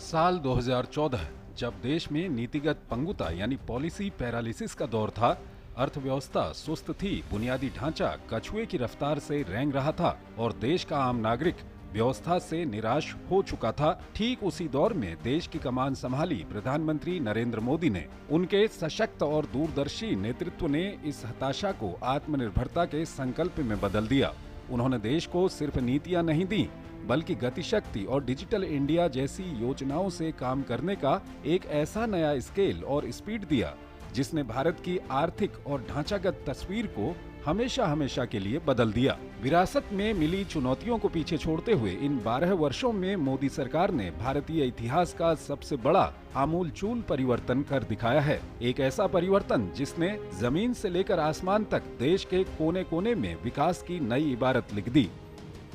साल 2014 जब देश में नीतिगत पंगुता यानी पॉलिसी पैरालिसिस का दौर था, अर्थव्यवस्था सुस्त थी, बुनियादी ढांचा कछुए की रफ्तार से रेंग रहा था और देश का आम नागरिक व्यवस्था से निराश हो चुका था। ठीक उसी दौर में देश की कमान संभाली प्रधानमंत्री नरेंद्र मोदी ने। उनके सशक्त और दूरदर्शी नेतृत्व ने इस हताशा को आत्मनिर्भरता के संकल्प में बदल दिया। उन्होंने देश को सिर्फ नीतियां नहीं दी, बल्कि गतिशक्ति और डिजिटल इंडिया जैसी योजनाओं से काम करने का एक ऐसा नया स्केल और स्पीड दिया जिसने भारत की आर्थिक और ढांचागत तस्वीर को हमेशा हमेशा के लिए बदल दिया। विरासत में मिली चुनौतियों को पीछे छोड़ते हुए इन 12 वर्षों में मोदी सरकार ने भारतीय इतिहास का सबसे बड़ा आमूलचूल परिवर्तन कर दिखाया है। एक ऐसा परिवर्तन जिसने जमीन से लेकर आसमान तक देश के कोने कोने में विकास की नई इबारत लिख दी।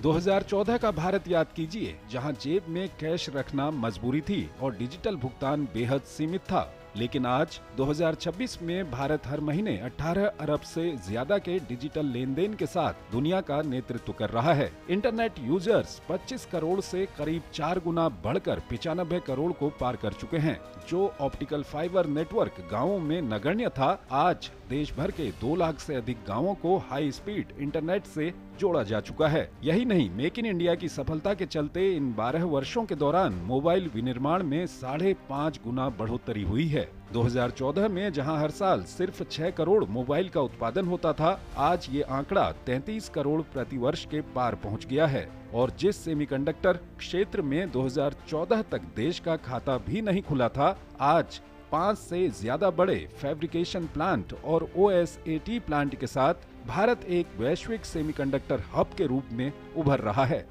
2014 का भारत याद कीजिए, जहां जेब में कैश रखना मजबूरी थी और डिजिटल भुगतान बेहद सीमित था। लेकिन आज 2026 में भारत हर महीने 18 अरब से ज्यादा के डिजिटल लेन देन के साथ दुनिया का नेतृत्व कर रहा है। इंटरनेट यूजर्स 25 करोड़ से करीब 4 गुना बढ़कर 95 करोड़ को पार कर चुके हैं। जो ऑप्टिकल फाइबर नेटवर्क गाँवों में नगण्य था, आज देश भर के 2 लाख से अधिक गाँवों को हाई स्पीड इंटरनेट से जोड़ा जा चुका है। यही नहीं, मेक इन इंडिया की सफलता के चलते इन 12 वर्षों के दौरान मोबाइल विनिर्माण में 5.5 गुना बढ़ोतरी हुई है। 2014 में जहां हर साल सिर्फ 6 करोड़ मोबाइल का उत्पादन होता था, आज ये आंकड़ा 33 करोड़ प्रति वर्ष के पार पहुंच गया है। और जिस सेमीकंडक्टर क्षेत्र में 2014 तक देश का खाता भी नहीं खुला था, आज 5 से ज्यादा बड़े फैब्रिकेशन प्लांट और OSAT प्लांट के साथ भारत एक वैश्विक सेमीकंडक्टर हब के रूप में उभर रहा है।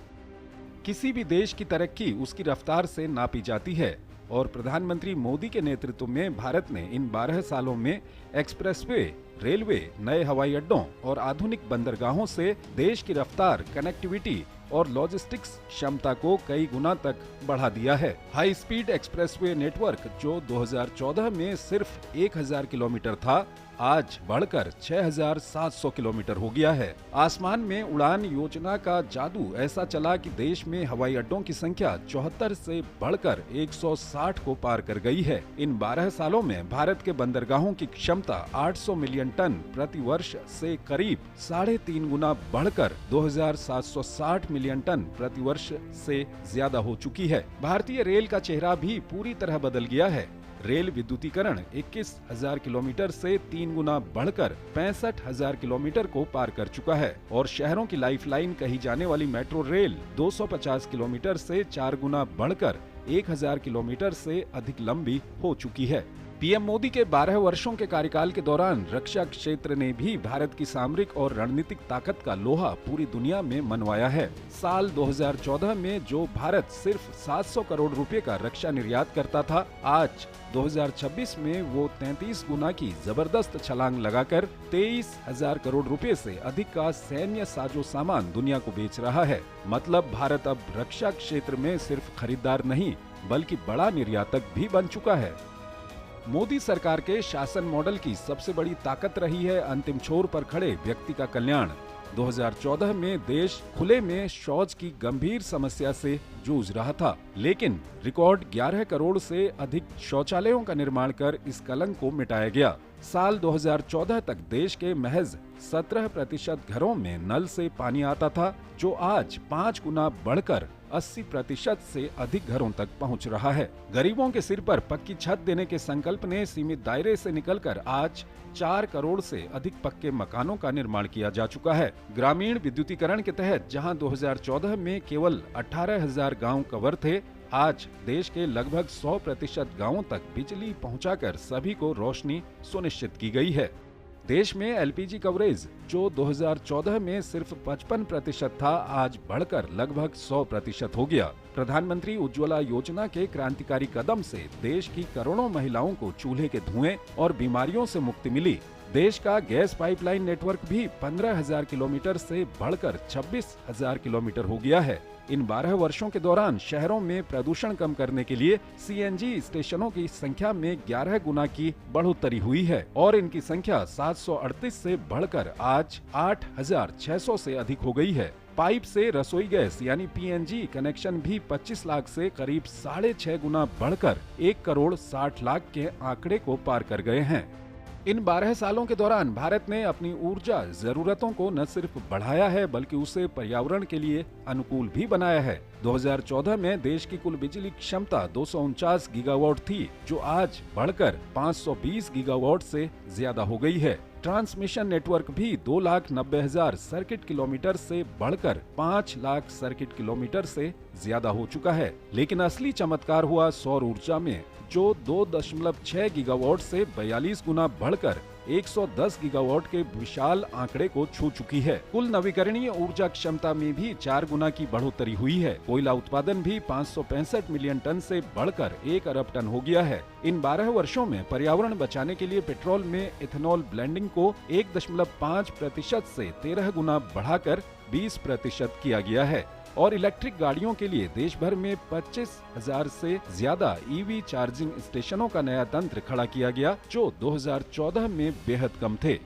किसी भी देश की तरक्की उसकी रफ्तार से नापी जाती है और प्रधानमंत्री मोदी के नेतृत्व में भारत ने इन 12 सालों में एक्सप्रेसवे, रेलवे, नए हवाई अड्डों और आधुनिक बंदरगाहों से देश की रफ्तार, कनेक्टिविटी और लॉजिस्टिक्स क्षमता को कई गुना तक बढ़ा दिया है। हाई स्पीड एक्सप्रेसवे नेटवर्क जो 2014 में सिर्फ 1000 किलोमीटर था, आज बढ़कर 6700 किलोमीटर हो गया है। आसमान में उड़ान योजना का जादू ऐसा चला कि देश में हवाई अड्डों की संख्या 74 से बढ़कर 160 को पार कर गई है। इन 12 सालों में भारत के बंदरगाहों की क्षमता 800 मिलियन टन प्रति वर्ष से करीब 3.5 गुना बढ़कर 2760 मिलियन टन प्रति वर्ष से ज्यादा हो चुकी है। भारतीय रेल का चेहरा भी पूरी तरह बदल गया है। रेल विद्युतीकरण 21,000 किलोमीटर से 3 गुना बढ़कर 65,000 किलोमीटर को पार कर चुका है और शहरों की लाइफलाइन कही जाने वाली मेट्रो रेल 250 किलोमीटर से 4 गुना बढ़कर 1000 किलोमीटर से अधिक लंबी हो चुकी है। पीएम मोदी के 12 वर्षों के कार्यकाल के दौरान रक्षा क्षेत्र ने भी भारत की सामरिक और रणनीतिक ताकत का लोहा पूरी दुनिया में मनवाया है। साल 2014 में जो भारत सिर्फ 700 करोड़ रुपए का रक्षा निर्यात करता था, आज 2026 में वो 33 गुना की जबरदस्त छलांग लगाकर 23,000 करोड़ रुपए से अधिक का सैन्य साजो सामान दुनिया को बेच रहा है। मतलब भारत अब रक्षा क्षेत्र में सिर्फ खरीदार नहीं, बल्कि बड़ा निर्यातक भी बन चुका है। मोदी सरकार के शासन मॉडल की सबसे बड़ी ताकत रही है अंतिम छोर पर खड़े व्यक्ति का कल्याण। 2014 में देश खुले में शौच की गंभीर समस्या से जूझ रहा था, लेकिन रिकॉर्ड 11 करोड़ से अधिक शौचालयों का निर्माण कर इस कलंक को मिटाया गया। साल 2014 तक देश के महज 17% घरों में नल से पानी आता था, जो आज 5 गुना बढ़कर 80% से अधिक घरों तक पहुंच रहा है। गरीबों के सिर पर पक्की छत देने के संकल्प ने सीमित दायरे से निकलकर आज 4 करोड़ से अधिक पक्के मकानों का निर्माण किया जा चुका है। ग्रामीण विद्युतीकरण के तहत जहां 2014 में केवल 18,000 गांव कवर थे, आज देश के लगभग 100% गांवों तक बिजली पहुंचाकर सभी को रोशनी सुनिश्चित की गई है। देश में LPG कवरेज जो 2014 में सिर्फ 55% था, आज बढ़कर लगभग 100% हो गया। प्रधानमंत्री उज्ज्वला योजना के क्रांतिकारी कदम से देश की करोड़ों महिलाओं को चूल्हे के धुएं और बीमारियों से मुक्ति मिली। देश का गैस पाइपलाइन नेटवर्क भी 15,000 किलोमीटर से बढ़कर 26,000 किलोमीटर हो गया है। इन 12 वर्षों के दौरान शहरों में प्रदूषण कम करने के लिए CNG स्टेशनों की संख्या में 11 गुना की बढ़ोतरी हुई है और इनकी संख्या 738 से बढ़कर आज 8,600 से अधिक हो गई है। पाइप से रसोई गैस यानी पीएनजी कनेक्शन भी 25 लाख से करीब 6.5 गुना बढ़कर 1 करोड़ 60 लाख के आंकड़े को पार कर गए हैं। इन 12 सालों के दौरान भारत ने अपनी ऊर्जा जरूरतों को न सिर्फ बढ़ाया है बल्कि उसे पर्यावरण के लिए अनुकूल भी बनाया है। 2014 में देश की कुल बिजली क्षमता 249 गीगावाट थी, जो आज बढ़कर 520 गीगावाट से ज्यादा हो गई है। ट्रांसमिशन नेटवर्क भी 2,90,000 सर्किट किलोमीटर से बढ़कर 5 लाख सर्किट किलोमीटर से ज्यादा हो चुका है। लेकिन असली चमत्कार हुआ सौर ऊर्जा में, जो 2.6 गीगावाट से 42 गुना बढ़कर 110 गीगावाट के विशाल आंकड़े को छू चुकी है। कुल नवीकरणीय ऊर्जा क्षमता में भी 4 गुना की बढ़ोतरी हुई है। कोयला उत्पादन भी 565 मिलियन टन से बढ़कर 1 अरब टन हो गया है। इन 12 वर्षों में पर्यावरण बचाने के लिए पेट्रोल में इथेनॉल ब्लेंडिंग को 1.5% से 13 गुना बढ़ाकर 20% किया गया है और इलेक्ट्रिक गाड़ियों के लिए देश भर में 25,000 से ज्यादा ईवी चार्जिंग स्टेशनों का नया तंत्र खड़ा किया गया, जो 2014 में बेहद कम थे।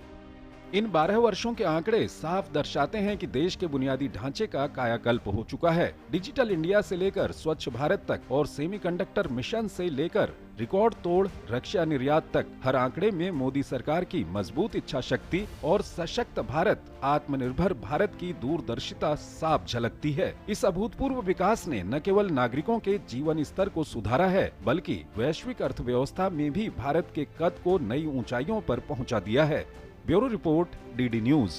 इन 12 वर्षों के आंकड़े साफ दर्शाते हैं कि देश के बुनियादी ढांचे का कायाकल्प हो चुका है। डिजिटल इंडिया से लेकर स्वच्छ भारत तक और सेमीकंडक्टर मिशन से लेकर रिकॉर्ड तोड़ रक्षा निर्यात तक, हर आंकड़े में मोदी सरकार की मजबूत इच्छा शक्ति और सशक्त भारत, आत्मनिर्भर भारत की दूरदर्शिता साफ झलकती है। इस अभूतपूर्व विकास ने न केवल नागरिकों के जीवन स्तर को सुधारा है, बल्कि वैश्विक अर्थव्यवस्था में भी भारत के कद को नई ऊंचाइयों पर पहुंचा दिया है। Bureau report, DD news.